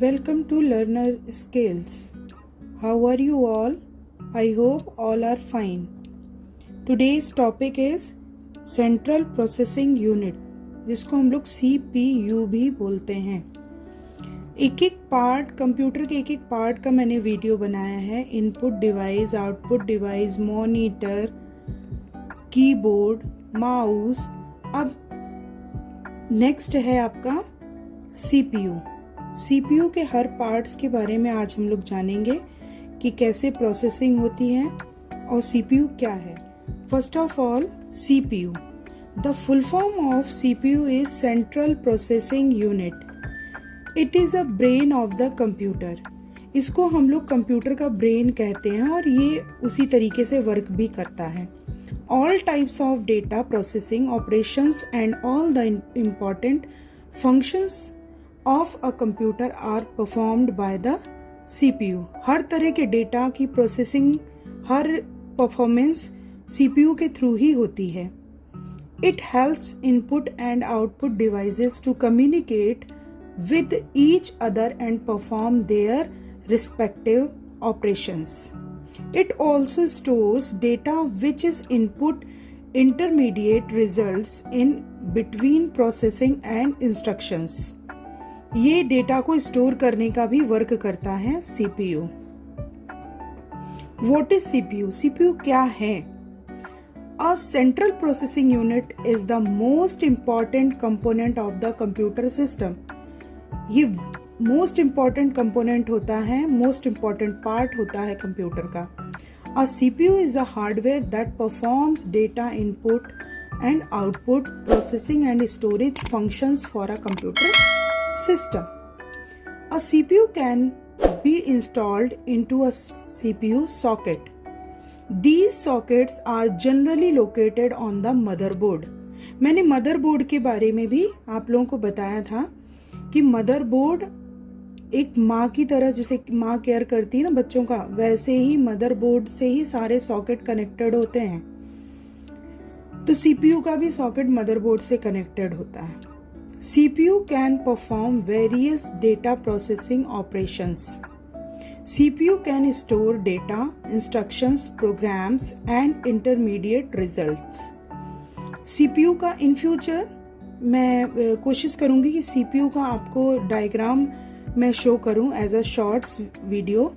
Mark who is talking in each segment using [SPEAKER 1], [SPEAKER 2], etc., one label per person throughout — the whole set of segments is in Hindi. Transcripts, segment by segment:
[SPEAKER 1] Welcome to Learner Skills. How are you all? I hope all are fine. Today's topic is Central Processing Unit, जिसको हम लोग CPU भी बोलते हैं. एक एक पार्ट, कंप्यूटर के एक एक पार्ट का मैंने वीडियो बनाया है. Input device, output device, monitor, keyboard, mouse. अब नेक्स्ट है आपका CPU. CPU के हर पार्ट्स के बारे में आज हम लोग जानेंगे कि कैसे प्रोसेसिंग होती है और CPU क्या है. First of all CPU. The full form of CPU is central processing unit. It is a brain of the computer. इसको हम लोग कंप्यूटर का ब्रेन कहते हैं और ये उसी तरीके से वर्क भी करता है. All types of data processing operations and all the important functions of a computer are performed by the CPU. हर तरह के डेटा की प्रोसेसिंग, हर परफॉर्मेंस CPU के थ्रू ही होती है. It helps input and output devices to communicate with each other and perform their respective operations. It also stores data which is input intermediate results in between processing and instructions. ये डेटा को स्टोर करने का भी वर्क करता है CPU. What is CPU? CPU क्या है? A central processing unit is the most important component of the computer system. ये मोस्ट इम्पॉर्टेंट कंपोनेंट होता है, मोस्ट इम्पॉर्टेंट पार्ट होता है कंप्यूटर का. A CPU is a hardware that performs data input and output processing and storage functions for a computer system. A CPU can be installed into a CPU socket. These sockets are generally located on the motherboard. मैंने मदरबोर्ड के बारे में भी आप लोगों को बताया था कि मदरबोर्ड एक माँ की तरह, जैसे माँ केयर करती है ना बच्चों का, वैसे ही मदरबोर्ड से ही सारे सॉकेट कनेक्टेड होते हैं. तो CPU का भी सॉकेट मदरबोर्ड से कनेक्टेड होता है. CPU can perform various data processing operations. CPU can store data, instructions, programs and intermediate results. CPU का इन फ्यूचर मैं कोशिश करूँगी कि CPU का आपको डायग्राम मैं शो करूं एज अ शॉर्ट्स वीडियो.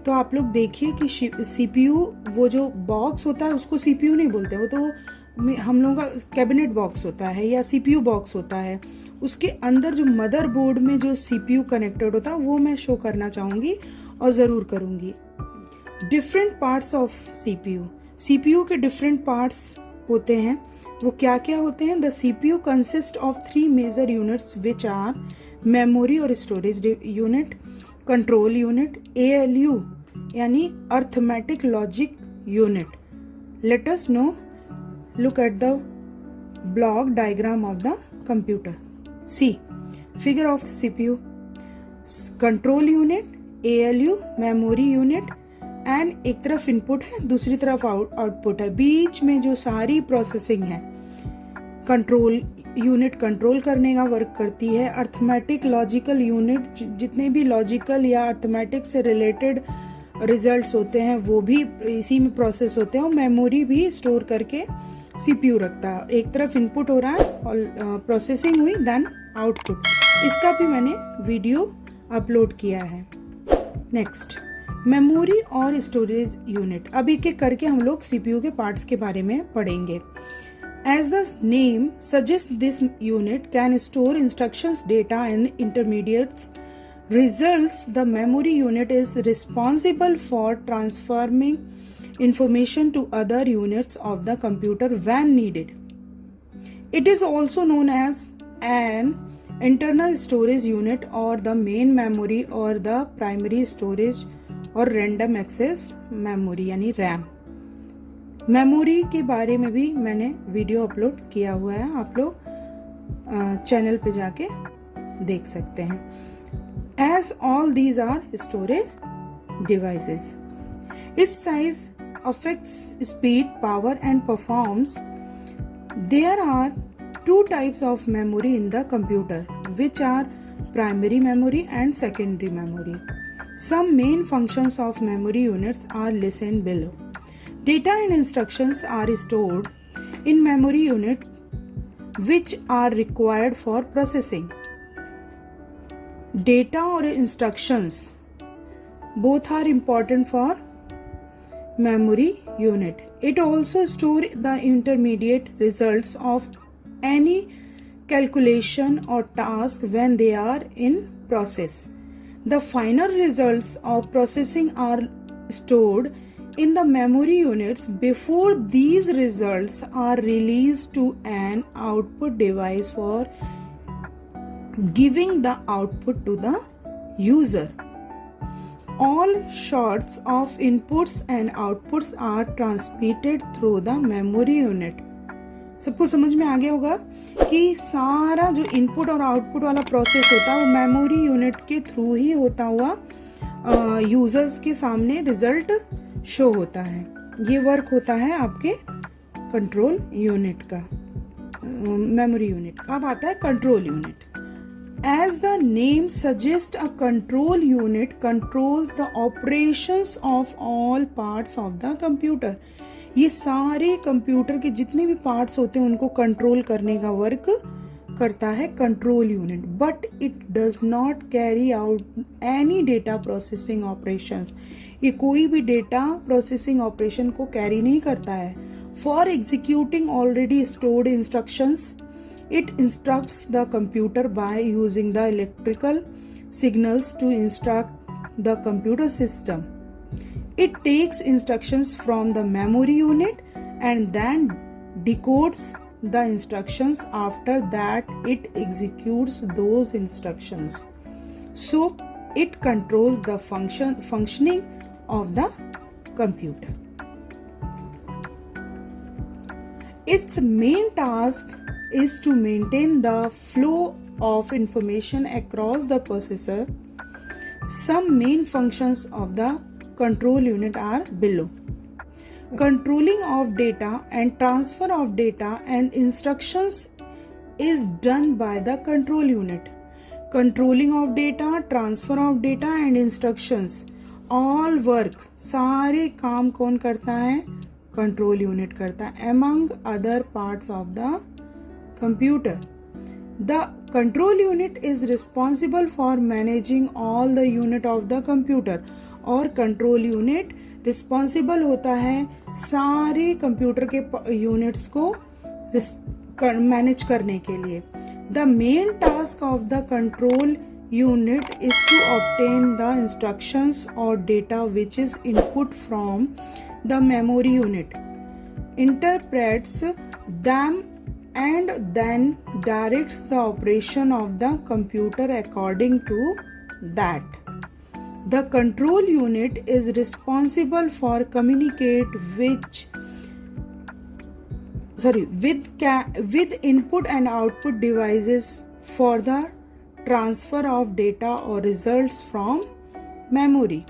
[SPEAKER 1] तो आप लोग देखिए कि CPU, वो जो बॉक्स होता है उसको CPU नहीं बोलते, वो तो हम लोगों का कैबिनेट बॉक्स होता है या CPU बॉक्स होता है. उसके अंदर जो मदरबोर्ड में जो CPU कनेक्टेड होता है वो मैं शो करना चाहूँगी और ज़रूर करूँगी. डिफरेंट पार्ट्स ऑफ CPU के डिफरेंट पार्ट्स होते हैं. वो क्या क्या होते हैं? The CPU consist of 3 major units which are memory और storage unit, control unit, ALU यानी arithmetic logic unit. Let us know, look at the block diagram of the computer. See figure of CPU. Control unit, ALU, memory unit and एक तरफ इनपुट है, दूसरी तरफ आउटपुट है. बीच में जो सारी प्रोसेसिंग है, कंट्रोल यूनिट कंट्रोल करने का वर्क करती है. अर्थमेटिक लॉजिकल यूनिट, जितने भी लॉजिकल या अर्थमेटिक से रिलेटेड रिजल्ट्स होते हैं वो भी इसी में प्रोसेस होते हैं. और मेमोरी भी स्टोर करके CPU रखता है. एक तरफ इनपुट हो रहा है और प्रोसेसिंग हुई, देन आउटपुट. इसका भी मैंने वीडियो अपलोड किया है. नेक्स्ट, मेमोरी और स्टोरेज यूनिट. अब एक एक करके हम लोग CPU के पार्ट्स के बारे में पढ़ेंगे. As the name suggests, this unit can store instructions, data and intermediate results. The memory unit is responsible for transforming information to other units of the computer when needed. It is also known as an internal storage unit or the main memory or the primary storage or random access memory यानी RAM. मेमोरी के बारे में भी मैंने वीडियो अपलोड किया हुआ है, आप लोग चैनल पे जाके देख सकते हैं. As all these are storage devices. Its size affects speed, power and performs. There are 2 types of memory in the computer which are primary memory and secondary memory. Some main functions of memory units are listed below. Data and instructions are stored in memory unit which are required for processing. Data or instructions both are important for memory unit. It also stores the intermediate results of any calculation or task when they are in process. The final results of processing are stored in the memory units before these results are released to an output device for giving the output to the user. All sorts of inputs and outputs are transmitted through the memory unit. सबको समझ में आ गया होगा कि सारा जो इनपुट और आउटपुट वाला प्रोसेस होता है वो मेमोरी यूनिट के थ्रू ही होता हुआ यूजर्स के सामने रिजल्ट शो होता है. ये वर्क होता है आपके कंट्रोल यूनिट का, मेमोरी यूनिट का. अब आता है control unit. As the name suggests, a control unit controls the operations of all parts of the computer. ये सारे कंप्यूटर के जितने भी पार्ट्स होते हैं उनको कंट्रोल करने का वर्क करता है control unit. But it does not carry out any data processing operations. ये कोई भी डेटा प्रोसेसिंग ऑपरेशन को कैरी नहीं करता है. For executing already stored instructions, it instructs the computer by using the electrical signals to instruct the computer system. It takes instructions from the memory unit and then decodes the instructions. After that, it executes those instructions. So, it controls the functioning of the computer. Its main task is to maintain the flow of information across the processor. Some main functions of the control unit are below. Controlling of data and transfer of data and instructions is done by the control unit. Controlling of data, transfer of data and instructions, all work, सारे काम कौन करता है? कंट्रोल यूनिट करता है, among other parts of the computer. The control unit is responsible for managing all the unit of the computer. और कंट्रोल यूनिट रिस्पॉन्सिबल होता है सारे कंप्यूटर के यूनिट्स को मैनेज करने के लिए. The main task of the control unit is to obtain the instructions or data which is input from the memory unit, interprets them and then directs the operation of the computer according to that. The control unit is responsible for communicate with input and output devices for the transfer of data or results from memory.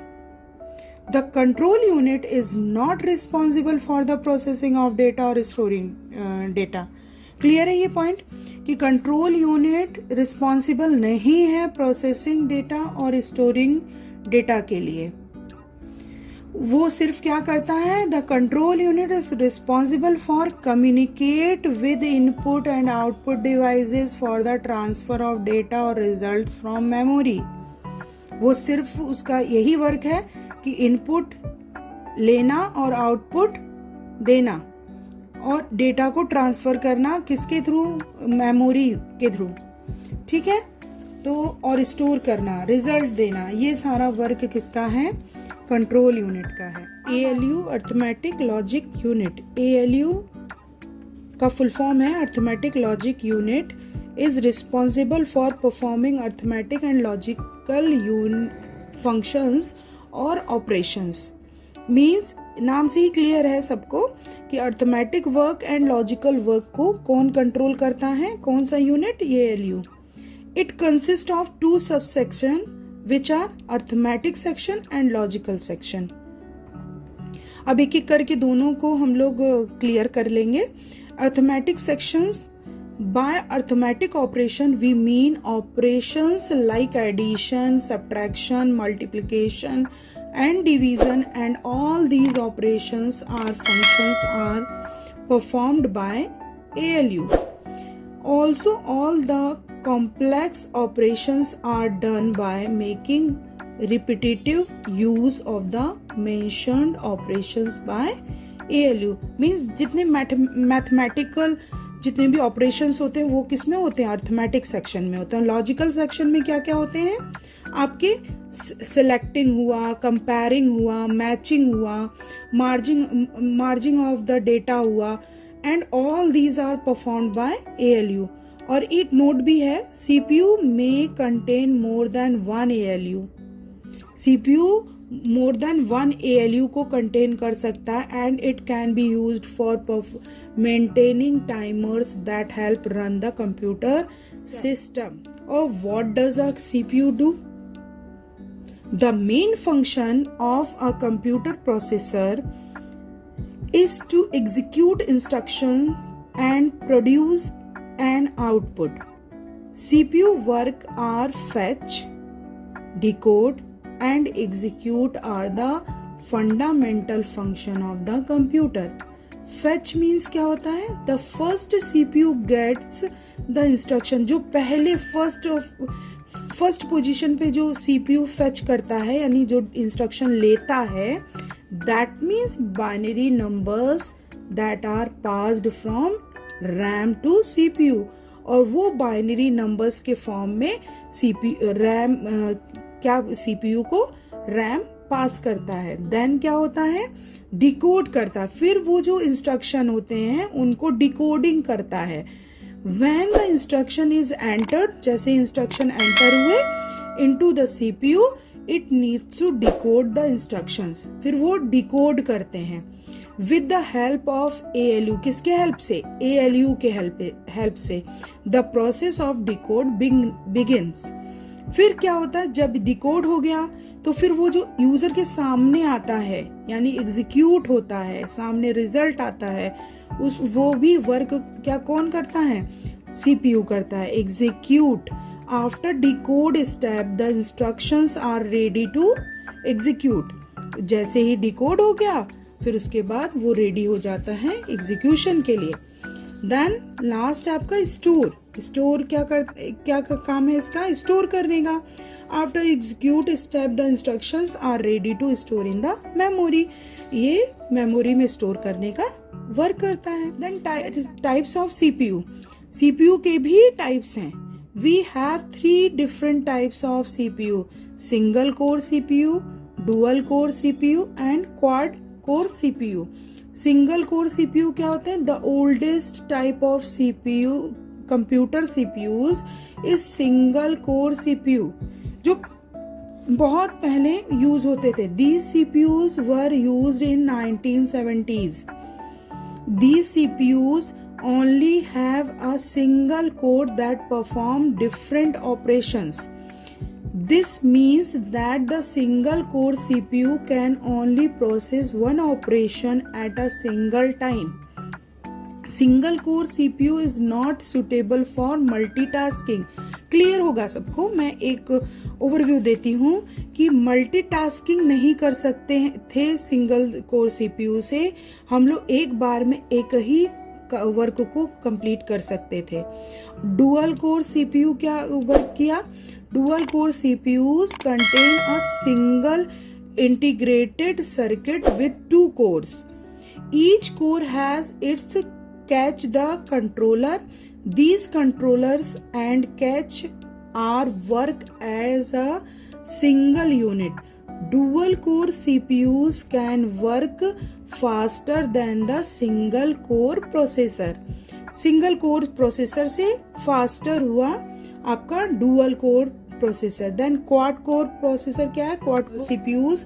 [SPEAKER 1] The control unit is not responsible for the processing of data or storing data. Clear है ये पॉइंट कि कंट्रोल यूनिट रिस्पॉन्सिबल नहीं है प्रोसेसिंग डेटा और स्टोरिंग डेटा के लिए. वो सिर्फ क्या करता है? The control unit is responsible for communicate with input and output devices for the transfer of data और रिजल्ट्स फ्रॉम मेमोरी. वो सिर्फ उसका यही वर्क है कि इनपुट लेना और आउटपुट देना और डेटा को ट्रांसफर करना किसके थ्रू? मेमोरी के थ्रू. ठीक है, तो और स्टोर करना, रिजल्ट देना, ये सारा वर्क किसका है? कंट्रोल यूनिट का है. ALU arithmetic logic unit. ALU का फुल फॉर्म है arithmetic logic unit. Is responsible for performing arithmetic and logical functions और ऑपरेशंस. मीन्स नाम से ही क्लियर है सबको कि arithmetic work and logical work को कौन कंट्रोल करता है? कौन सा unit? ALU. It consist of 2 subsection which are arithmetic section and logical section. अब एक एक करके दोनों को हम लोग क्लियर कर लेंगे. Arithmetic sections By arithmetic operation, we mean operations like addition, subtraction, multiplication, and division, and all these operations or functions are performed by ALU. Also, all the complex operations are done by making repetitive use of the mentioned operations by ALU. Means जितने मैथमेटिकल जितने भी ऑपरेशंस होते हैं वो किस में होते हैं, अर्थमेटिक सेक्शन में होते हैं. लॉजिकल सेक्शन में क्या क्या होते हैं आपके, सिलेक्टिंग हुआ, कंपेयरिंग हुआ, मैचिंग हुआ, मार्जिंग ऑफ द डेटा हुआ, and all these are performed by ALU. और एक नोट भी है, CPU में contain more than one ALU. CPU more than one ALU को कंटेन कर सकता है, and it can be used for maintaining timers that help run the computer system. और what does a CPU do? The main function of a computer processor is to execute instructions and produce an output. CPU work are fetch, decode, and execute are the fundamental function of the computer. Fetch means क्या होता है? The first CPU gets the instruction. जो पहले फर्स्ट पोजीशन पे जो CPU फेच करता है, यानी जो इंस्ट्रक्शन लेता है, that means binary numbers that are passed from RAM to CPU. और वो बाइनरी नंबर्स के फॉर्म में CPU को रैम पास करता है. देन क्या होता है, डिकोड करता है. फिर वो जो इंस्ट्रक्शन होते हैं उनको डिकोडिंग करता है. When the instruction is entered, जैसे इंस्ट्रक्शन एंटर हुए into the CPU, it needs to decode the instructions. फिर वो डिकोड करते हैं with the help of ALU. किसके हेल्प से? ALU के हेल्प से. The process of decode begins. फिर क्या होता है, जब डिकोड हो गया तो फिर वो जो यूजर के सामने आता है, यानी एग्जीक्यूट होता है, सामने रिजल्ट आता है, वो भी वर्क क्या कौन करता है? CPU करता है. Execute. After decode step the instructions are ready to execute. जैसे ही डिकोड हो गया फिर उसके बाद वो रेडी हो जाता है एग्जीक्यूशन के लिए. देन लास्ट आपका स्टोर. स्टोर क्या काम है इसका? स्टोर करने का. After execute step the instructions are ready to store in the memory. ये मेमोरी में स्टोर करने का वर्क करता है. Then types of CPU. CPU के भी टाइप्स हैं. We have 3 different types of CPU. Single core CPU, dual core CPU and quad core CPU. Single core CPU क्या होते हैं? The oldest type of CPU computer CPUs is single core CPU, जो बहुत पहले यूज होते थे. These CPUs were used in 1970s. These CPUs only have a single core that perform different operations. This means that the single core CPU can only process one operation at a single time. Single core CPU is not suitable for multitasking. Clear होगा सबको. मैं एक ओवरव्यू देती हूँ कि मल्टीटास्किंग नहीं कर सकते थे सिंगल कोर CPU से. हम लोग एक बार में एक ही वर्क को कंप्लीट कर सकते थे. डुअल कोर CPU क्या वर्क किया? Dual core CPUs contain a single integrated circuit with 2 cores. Each core has its catch the controller. These controllers and catch are work as a single unit. Dual core CPUs can work faster than the single core processor. Single core processor से फास्टर हुआ आपका dual core processor. Then quad core processor क्या है? Quad CPUs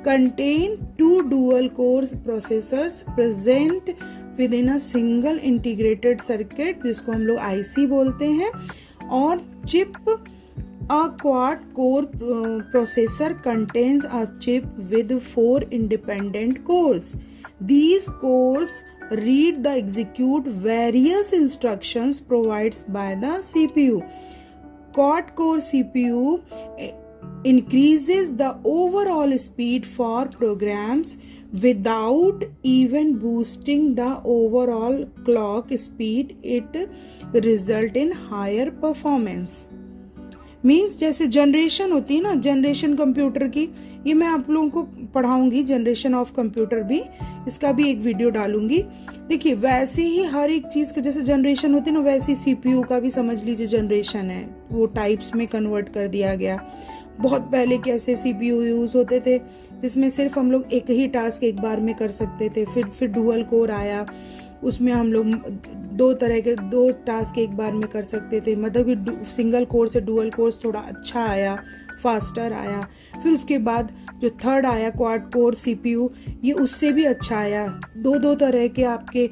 [SPEAKER 1] contain 2 dual core processors present within a single integrated circuit, जिसको हम लोग IC बोलते हैं. और chip a quad core processor contains a chip with 4 independent cores. These cores read the execute various instructions provided by the CPU. Quad core CPU increases the overall speed for programs without even boosting the overall clock speed. It result in higher performance. Means जैसे जनरेशन होती है ना, जनरेशन कंप्यूटर की, ये मैं आप लोगों को पढ़ाऊंगी, जनरेशन ऑफ कंप्यूटर भी, इसका भी एक वीडियो डालूंगी। देखिए वैसे ही हर एक चीज़ का जैसे जनरेशन होती है ना, वैसे ही CPU का भी समझ लीजिए जनरेशन है, वो टाइप्स में कन्वर्ट कर दिया गया। बहुत पहले कैसे CPU यूज़ होते थे जिसमें सिर्फ हम लोग एक ही टास्क एक बार में कर सकते थे, फिर डुअल कोर आया, उसमें हम लोग दो टास्क एक बार में कर सकते थे, मतलब कि सिंगल कोर से डुअल कोर्स थोड़ा अच्छा आया, फास्टर आया। फिर उसके बाद जो थर्ड आया क्वाड कोर CPU, ये उससे भी अच्छा आया। दो तरह के आपके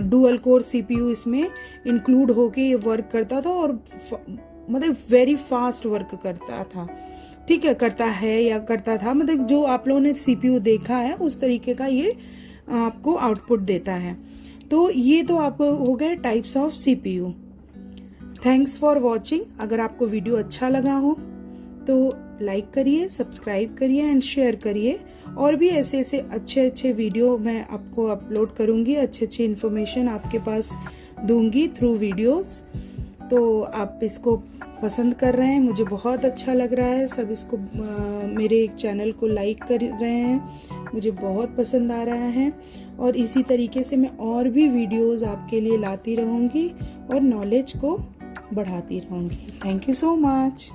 [SPEAKER 1] डुअल कोर CPU इसमें इंक्लूड होके ये वर्क करता था और मतलब वेरी फास्ट वर्क करता था। ठीक है, करता है या करता था, मतलब जो आप लोगों ने CPU देखा है उस तरीके का ये आपको आउटपुट देता है। तो ये तो आपको हो गए types of CPU। Thanks for watching. अगर आपको वीडियो अच्छा लगा हो तो लाइक करिए, सब्सक्राइब करिए एंड शेयर करिए। और भी ऐसे अच्छे वीडियो मैं आपको अपलोड करूँगी, अच्छी इन्फॉर्मेशन आपके पास दूंगी थ्रू वीडियोस। तो आप इसको पसंद कर रहे हैं, मुझे बहुत अच्छा लग रहा है। सब इसको मेरे एक चैनल को लाइक कर रहे हैं, मुझे बहुत पसंद आ रहा है। और इसी तरीके से मैं और भी वीडियोस आपके लिए लाती रहूँगी और नॉलेज को बढ़ाती रहूँगी। Thank you so much.